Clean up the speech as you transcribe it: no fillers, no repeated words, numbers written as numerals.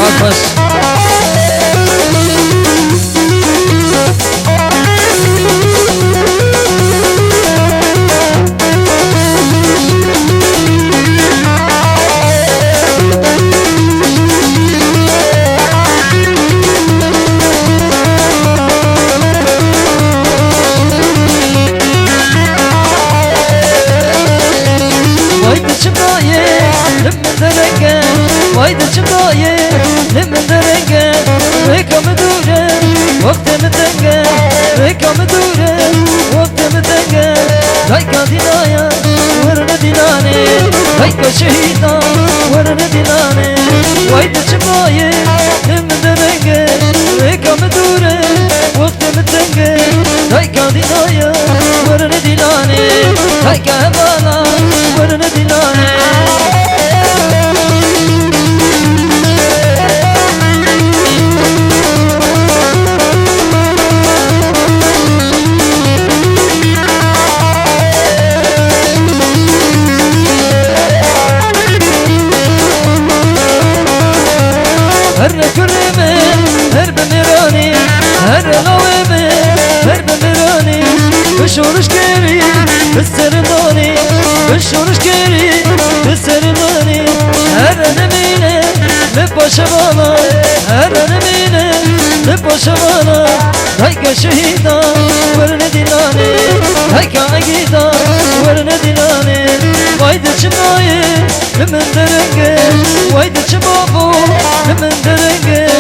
عفش وایده چمایه نمن درنگه ریکم دوره وقت مدنگه ریکم دوره وقت مدنگه رایکا دینایا ورن دینانه رایکا شهیدا ورن دینانه وایده چمایه نمن درنگه ریکم دوره وقت مدنگه رایکا دینایا ورن دینانه رایکا هوالا ورن دینانه هر كرمه هر بمراني هر لومه هر بمراني بشورش كري بالسرداني بشورش كري بالسرداني هر نمينه لباش بالا هر نمينه لباش بالا هيك شهيدا ورن ديناني هيك عقيدا ورن ديناني وايد شمايه لمن درنگه وايد شبابو لمن درنگه